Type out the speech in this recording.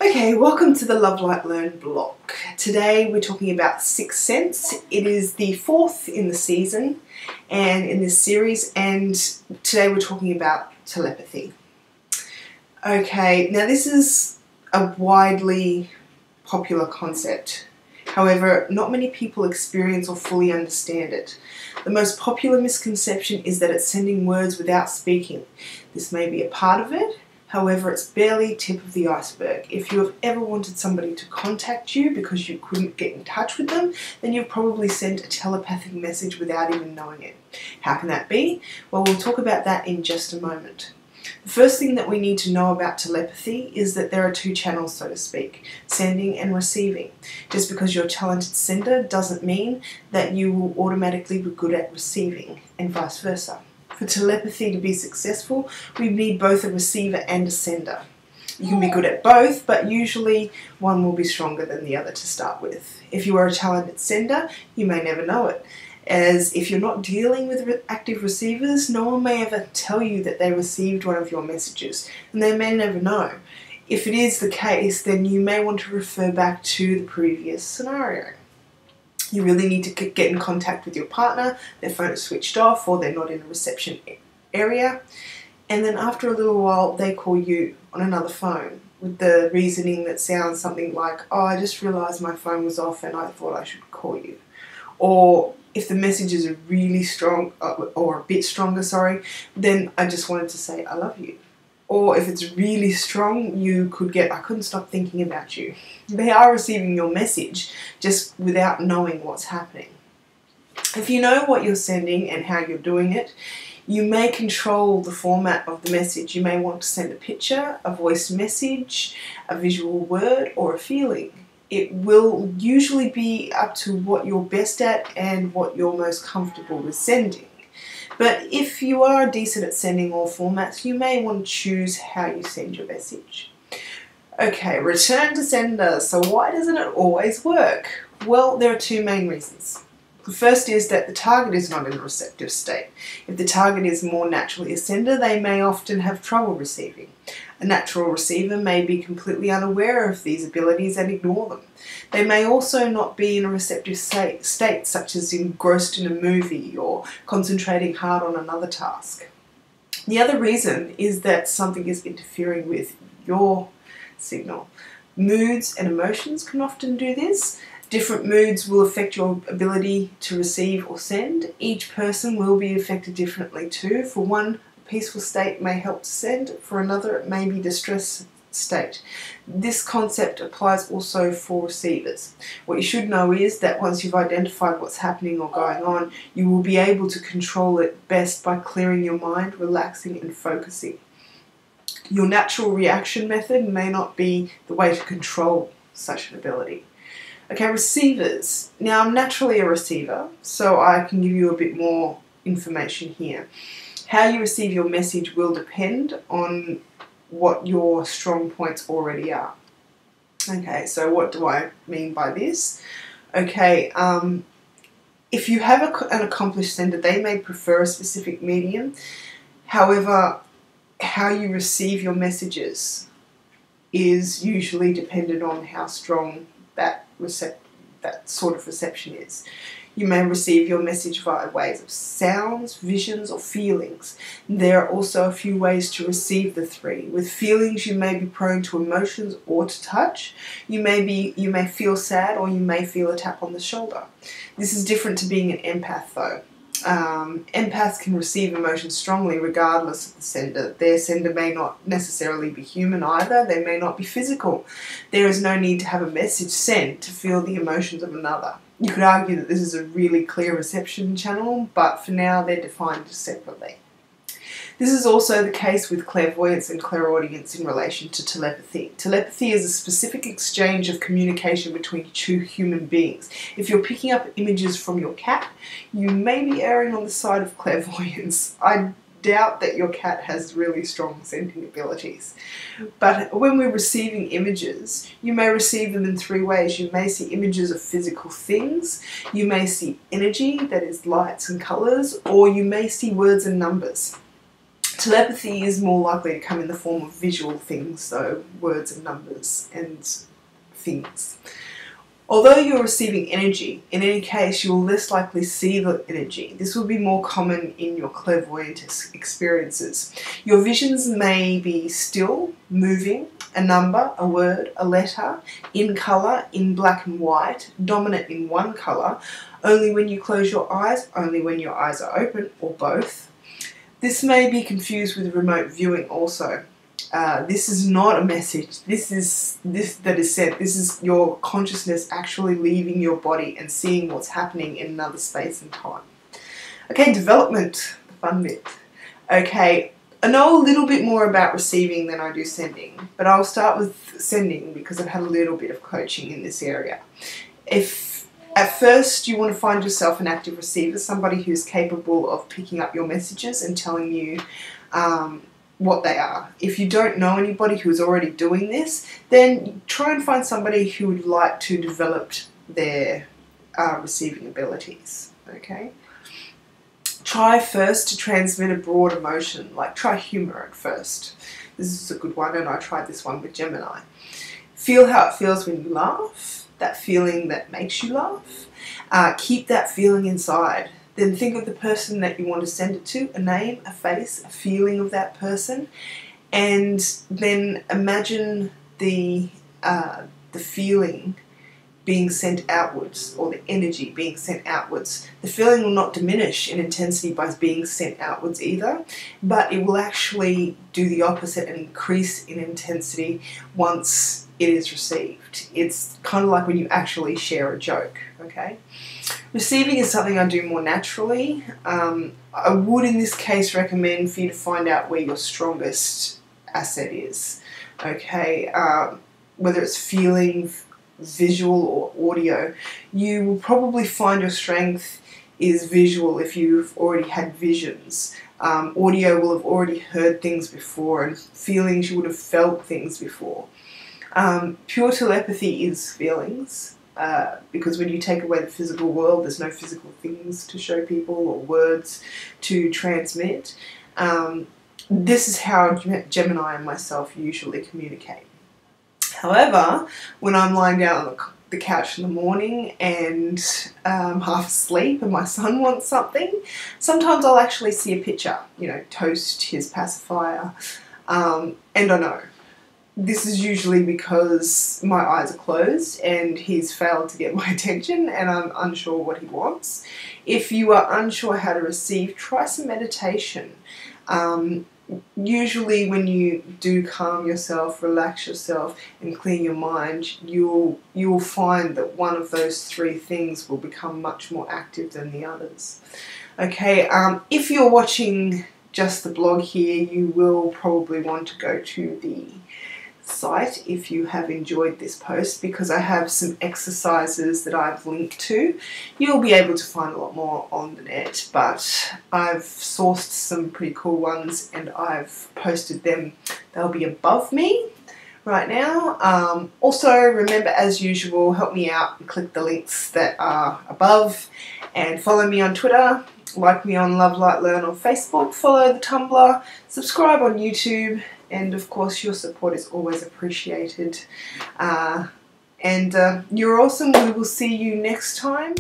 Okay, welcome to the Love, Light, Learn blog. Today we're talking about Sixth Sense. It is the 4th in the season and in this series, and today we're talking about telepathy. Okay, now this is a widely popular concept. However, not many people experience or fully understand it. The most popular misconception is that it's sending words without speaking. This may be a part of it. However, it's barely tip of the iceberg. If you have ever wanted somebody to contact you because you couldn't get in touch with them, then you've probably sent a telepathic message without even knowing it. How can that be? Well, we'll talk about that in just a moment. The first thing that we need to know about telepathy is that there are 2 channels, so to speak, sending and receiving. Just because you're a talented sender doesn't mean that you will automatically be good at receiving, and vice versa. For telepathy to be successful, we need both a receiver and a sender. You can be good at both, but usually one will be stronger than the other to start with. If you are a talented sender, you may never know it, as if you're not dealing with active receivers, no one may ever tell you that they received one of your messages, and they may never know. If it is the case, then you may want to refer back to the previous scenario. You really need to get in contact with your partner, their phone is switched off or they're not in a reception area, and then after a little while they call you on another phone with the reasoning that sounds something like, "Oh, I just realised my phone was off and I thought I should call you." Or if the messages are really strong, or a bit stronger, then I just wanted to say I love you. Or if it's really strong, you could get, "I couldn't stop thinking about you." They are receiving your message just without knowing what's happening. If you know what you're sending and how you're doing it, you may control the format of the message. You may want to send a picture, a voice message, a visual word, or a feeling. It will usually be up to what you're best at and what you're most comfortable with sending. But if you are decent at sending all formats, you may want to choose how you send your message. Okay, return to sender. So why doesn't it always work? Well, there are 2 main reasons. The first is that the target is not in a receptive state. If the target is more naturally a sender, they may often have trouble receiving. A natural receiver may be completely unaware of these abilities and ignore them. They may also not be in a receptive state, such as engrossed in a movie or concentrating hard on another task. The other reason is that something is interfering with your signal. Moods and emotions can often do this. Different moods will affect your ability to receive or send. Each person will be affected differently too. For one, a peaceful state may help to send. For another, it may be distress state. This concept applies also for receivers. What you should know is that once you've identified what's happening or going on, you will be able to control it best by clearing your mind, relaxing and focusing. Your natural reaction method may not be the way to control such an ability. Okay, receivers. Now, I'm naturally a receiver, so I can give you a bit more information here. How you receive your message will depend on what your strong points already are. Okay, so what do I mean by this? Okay, if you have an accomplished sender, they may prefer a specific medium. However, how you receive your messages is usually dependent on how strong that sort of reception is. You may receive your message via ways of sounds, visions, or feelings. There are also a few ways to receive the 3. With feelings, you may be prone to emotions or to touch. You may feel sad, or you may feel a tap on the shoulder. This is different to being an empath, though. Empaths can receive emotions strongly regardless of the sender. Their sender may not necessarily be human either. They may not be physical. There is no need to have a message sent to feel the emotions of another. You could argue that this is a really clear reception channel, but for now they're defined separately. This is also the case with clairvoyance and clairaudience in relation to telepathy. Telepathy is a specific exchange of communication between 2 human beings. If you're picking up images from your cat, you may be erring on the side of clairvoyance. I doubt that your cat has really strong sending abilities. But when we're receiving images, you may receive them in 3 ways. You may see images of physical things, you may see energy, that is lights and colours, or you may see words and numbers. Telepathy is more likely to come in the form of visual things, so words and numbers and things. Although you're receiving energy, in any case you will less likely see the energy. This will be more common in your clairvoyant experiences. Your visions may be still, moving, a number, a word, a letter, in colour, in black and white, dominant in one colour, only when you close your eyes, only when your eyes are open, or both. This may be confused with remote viewing also. This is not a message. This is your consciousness actually leaving your body and seeing what's happening in another space and time. Okay, development, the fun bit. Okay, I know a little bit more about receiving than I do sending, but I'll start with sending because I've had a little bit of coaching in this area. If at first you want to find yourself an active receiver, somebody who's capable of picking up your messages and telling you what they are. If you don't know anybody who's already doing this, then try and find somebody who would like to develop their receiving abilities. Okay? Try first to transmit a broad emotion, like try humour at first. This is a good one, and I tried this one with Gemini. Feel how it feels when you laugh, that feeling that makes you laugh. Keep that feeling inside. Then think of the person that you want to send it to, a name, a face, a feeling of that person, and then imagine the feeling being sent outwards, or the energy being sent outwards. The feeling will not diminish in intensity by being sent outwards either, but it will actually do the opposite and increase in intensity once it is received. It's kind of like when you actually share a joke, okay? Receiving is something I do more naturally. I would in this case recommend for you to find out where your strongest asset is, okay? Whether it's feeling, visual or audio. You will probably find your strength is visual if you've already had visions. Audio will have already heard things before, and feelings you would have felt things before. Pure telepathy is feelings. Because when you take away the physical world, there's no physical things to show people or words to transmit. This is how Gemini and myself usually communicate. However, when I'm lying down on the couch in the morning and half asleep and my son wants something, sometimes I'll actually see a picture, you know, toast, his pacifier, and I know. This is usually because my eyes are closed and he's failed to get my attention and I'm unsure what he wants. If you are unsure how to receive, try some meditation. Usually when you do calm yourself, relax yourself and clear your mind, you'll find that one of those three things will become much more active than the others. Okay, if you're watching just the blog here, you will probably want to go to the site if you have enjoyed this post, because I have some exercises that I've linked to. You'll be able to find a lot more on the net, but I've sourced some pretty cool ones and I've posted them. They'll be above me right now. Also remember, as usual, help me out and click the links that are above and follow me on Twitter, like me on Love Light Learn on Facebook, follow the Tumblr, subscribe on YouTube, and of course your support is always appreciated. You're awesome. We will see you next time.